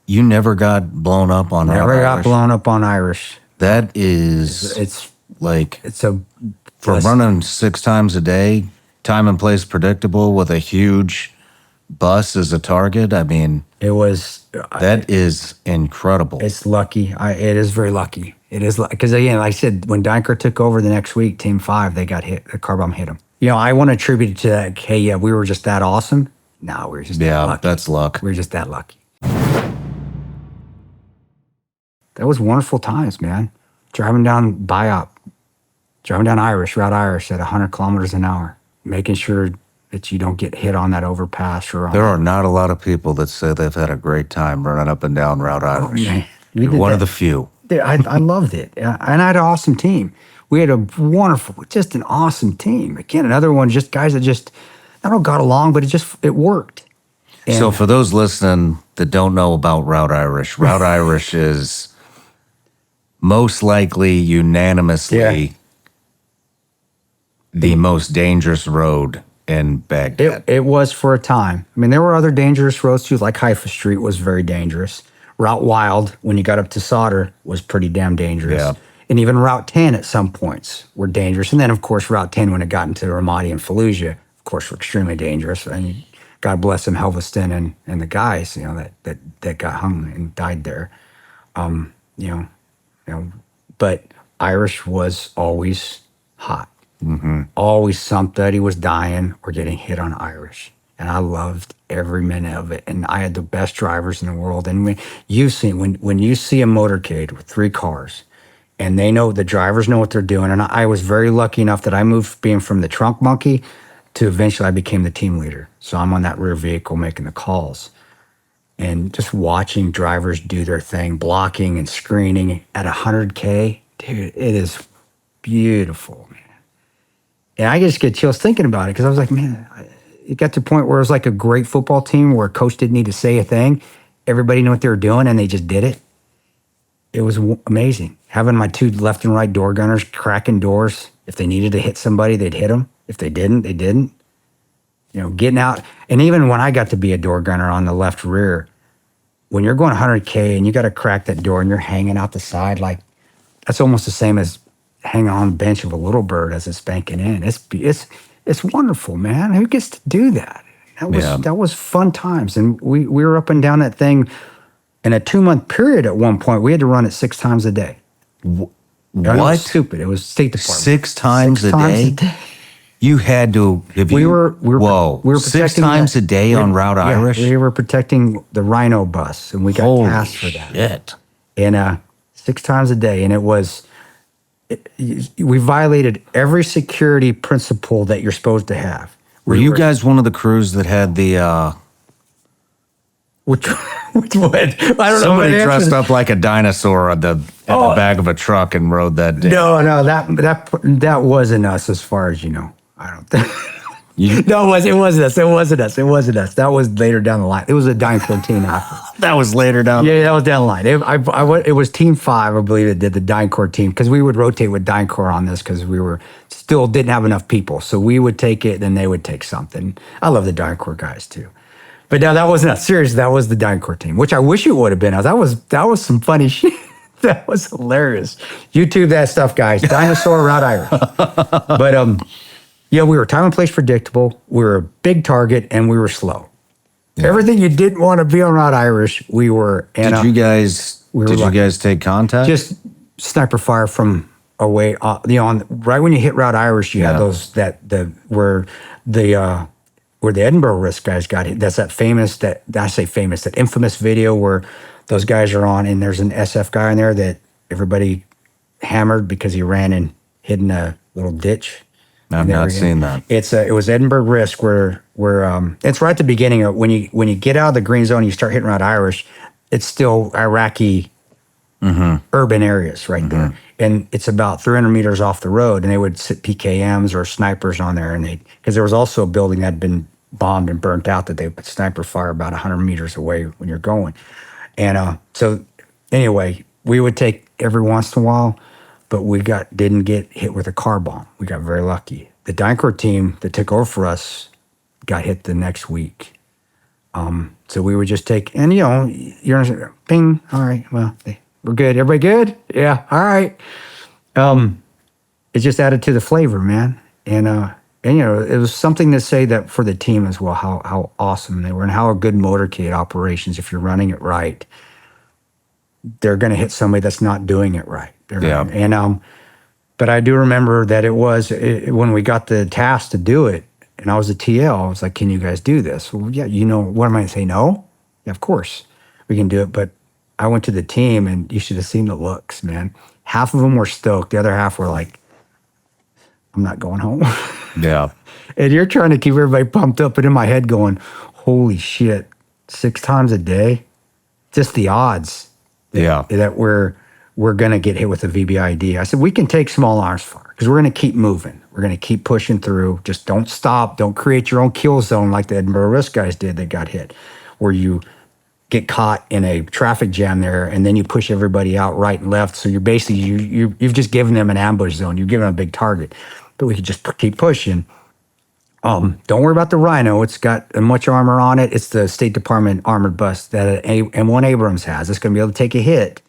You never got blown up on Route Never got Irish? blown up on Irish. That is, It's like, a for running 6 times a day, time and place predictable with a huge bus as a target. I mean, it was that is incredible. It's lucky. It is very lucky. It is because again, like I said, when Dynker took over the next week, Team 5, they got hit. The car bomb hit them. You know, I want to attribute it to that. Hey, yeah, we were just that awesome. No, we were just that lucky. That's luck. We were just that lucky. That was wonderful times, man. Driving down Irish, Route Irish at 100 kilometers an hour, making sure that you don't get hit on that overpass or on. There are not a lot of people that say they've had a great time running up and down Route Irish. You're one of the few. I loved it. And I had an awesome team. We had a wonderful, just an awesome team. Again, another one, just guys that just, I don't know, got along, but it worked. And so for those listening that don't know about Route Irish is most likely unanimously the most dangerous road in Baghdad. It was for a time. I mean, there were other dangerous roads too, like Haifa Street was very dangerous. Route Wild, when you got up to Sadr, was pretty damn dangerous. Yeah. And even Route 10 at some points were dangerous. And then, of course, Route 10, when it got into Ramadi and Fallujah, of course, were extremely dangerous. And God bless them, Helveston and the guys, you know, that got hung and died there. But Irish was always hot. Mm-hmm. Always somebody was dying or getting hit on Irish. And I loved every minute of it. And I had the best drivers in the world. And when you see a motorcade with 3 cars, and the drivers know what they're doing. And I was very lucky enough that I moved being from the trunk monkey to eventually I became the team leader. So I'm on that rear vehicle making the calls. And just watching drivers do their thing, blocking and screening at 100K, dude, it is beautiful, man. And I just get chills thinking about it because I was like, man, it got to the point where it was like a great football team where a coach didn't need to say a thing. Everybody knew what they were doing and they just did it. It was amazing. Having my 2 left and right door gunners cracking doors. If they needed to hit somebody, they'd hit them. If they didn't, they didn't. You know, getting out. And even when I got to be a door gunner on the left rear, when you're going 100K and you got to crack that door and you're hanging out the side, like that's almost the same as hanging on the bench of a little bird as it's banking in. It's wonderful, man. Who gets to do that? That was fun times. And we were up and down that thing in a 2-month period at one point. We had to run it 6 times a day. What? It was stupid. It was State Department. 6 times a day? You had to. We were 6 times a day on Route Irish? We were protecting the Rhino bus, and we got tasked for that. Shit. And 6 times a day, and we violated every security principle that you're supposed to have. Were you guys one of the crews that had the? Which one? I don't know. Somebody dressed up like a dinosaur at the back of a truck and rode that day. No, that wasn't us, as far as you know. I don't think. No, it wasn't us. It wasn't us. That was later down the line. It was a Dyncore team after. That was later down. Yeah, that was down the line. It was Team 5, I believe, that did the Dyncore team because we would rotate with Dyncore on this because we were still didn't have enough people. So we would take it, then they would take something. I love the Dyncore guys too. But no, that wasn't us. Seriously, that was the Dyncore team, which I wish it would have been us. That was some funny shit. That was hilarious. YouTube that stuff, guys. Dinosaur Route Irish. But yeah, we were time and place predictable. We were a big target, and we were slow. Yeah. Everything you didn't want to be on Route Irish, we were. And, did you guys take contact? Just sniper fire from away. Right when you hit Route Irish, you had those where the Edinburgh risk guys got hit. That's that infamous video where those guys are on, and there's an SF guy in there that everybody hammered because he ran and hid in a little ditch. I've not seen that. It was Edinburgh Risk where it's right at the beginning of when you get out of the green zone and you start hitting Route Irish, it's still Iraqi urban areas right there. And it's about 300 meters off the road, and they would sit PKMs or snipers on there, and because there was also a building that had been bombed and burnt out that they would sniper fire about 100 meters away when you're going. And so anyway, we would take every once in a while, but we didn't get hit with a car bomb. We got very lucky. The Dyncore team that took over for us got hit the next week. So we would just take, and you're ping. All right, well, we're good. Everybody good? Yeah. All right. It just added to the flavor, man. And it was something to say that for the team as well, how awesome they were and how a good motorcade operations, if you're running it right, they're going to hit somebody that's not doing it right. But I do remember that when we got the task to do it, and I was a TL, I was like, can you guys do this? Well, yeah, what am I going to say? No? Yeah, of course we can do it. But I went to the team, and you should have seen the looks, man. Half of them were stoked. The other half were like, I'm not going home. Yeah. And you're trying to keep everybody pumped up, but in my head going, holy shit, 6 times a day? Just the odds that we're going to get hit with a VBID. I said, we can take small arms fire because we're going to keep moving. We're going to keep pushing through. Just don't stop. Don't create your own kill zone like the Edinburgh Risk guys did that got hit, where you get caught in a traffic jam there and then you push everybody out right and left. So you're basically, you've just given them an ambush zone. You've given them a big target. But we could just keep pushing. Don't worry about the Rhino. It's got much armor on it. It's the State Department armored bus that M1 Abrams has. It's going to be able to take a hit.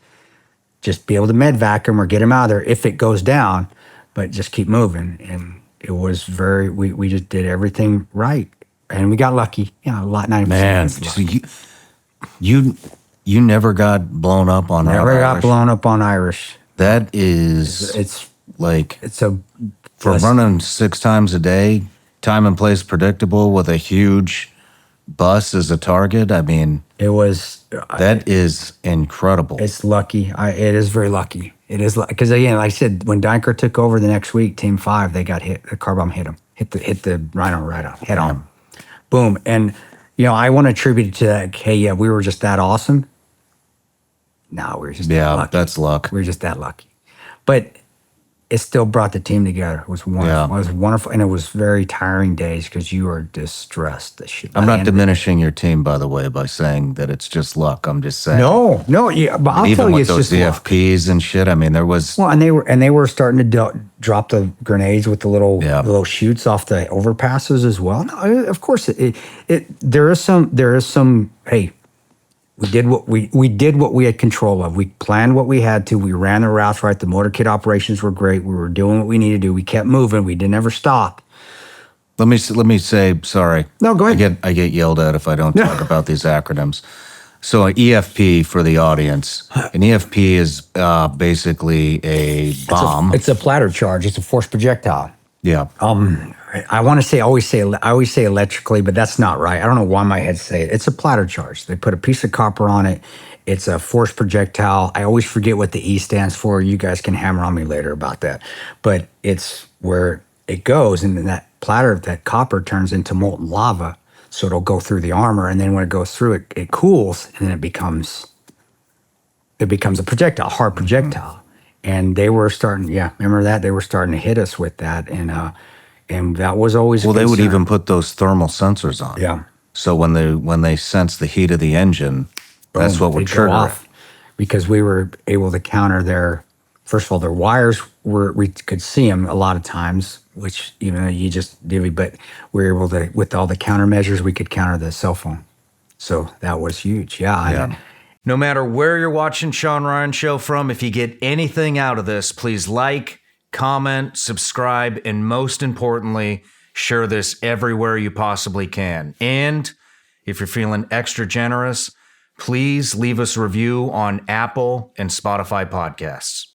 Just be able to medvac them or get them out of there if it goes down, but just keep moving. And it was we just did everything right. And we got lucky. Yeah, a lot, 90%. Man, so you never got blown up on Never Irish. got blown up on Irish. That is, It's for running 6 times a day, time and place predictable with a huge bus as a target. I mean, that is incredible. It's lucky. It is very lucky. It is because again, like I said, when Dynker took over the next week, Team 5, they got hit. The car bomb hit them. Hit the Rhino right on, head on, boom. And I want to attribute it to that. Hey, yeah, we were just that awesome. No, we were just that lucky. That's luck. We were just that lucky, but it still brought the team together. It was wonderful. Yeah. It was wonderful, and it was very tiring days because you are distressed. I'm not diminishing your team, by the way, by saying that it's just luck. I'm just saying. No, yeah, but I'll tell you, it's just even with those EFPs and shit. I mean, there was and they were starting to drop the grenades with the little chutes off the overpasses as well. No, of course, there is some. Hey, we did what we had control of. We planned what we had to. We ran the routes right. The motorcade operations were great. We were doing what we needed to do. We kept moving. We didn't ever stop. Let me say sorry. No, go ahead. I get yelled at if I don't talk about these acronyms. So an EFP for the audience. An EFP is basically a bomb. It's a platter charge. It's a force projectile. Yeah. I always say electrically, but that's not right. I don't know why my head say it. It's a platter charge. They put a piece of copper on it. It's a force projectile. I always forget what the E stands for. You guys can hammer on me later about that. But it's where it goes, and then that copper turns into molten lava. So it'll go through the armor, and then when it goes through it, it cools, and then it becomes a projectile, hard projectile. Mm-hmm. And they were starting, remember that? They were starting to hit us with that. And that was always a they concern. would even put those thermal sensors on. Yeah. So when they sense the heat of the engine, that's what would trigger it. Because we were able to counter first of all, their wires we could see them a lot of times, which you just divvy, but we were able to, with all the countermeasures, we could counter the cell phone. So that was huge. Yeah. No matter where you're watching Shawn Ryan Show from, if you get anything out of this, please like, comment, subscribe, and most importantly, share this everywhere you possibly can. And if you're feeling extra generous, please leave us a review on Apple and Spotify podcasts.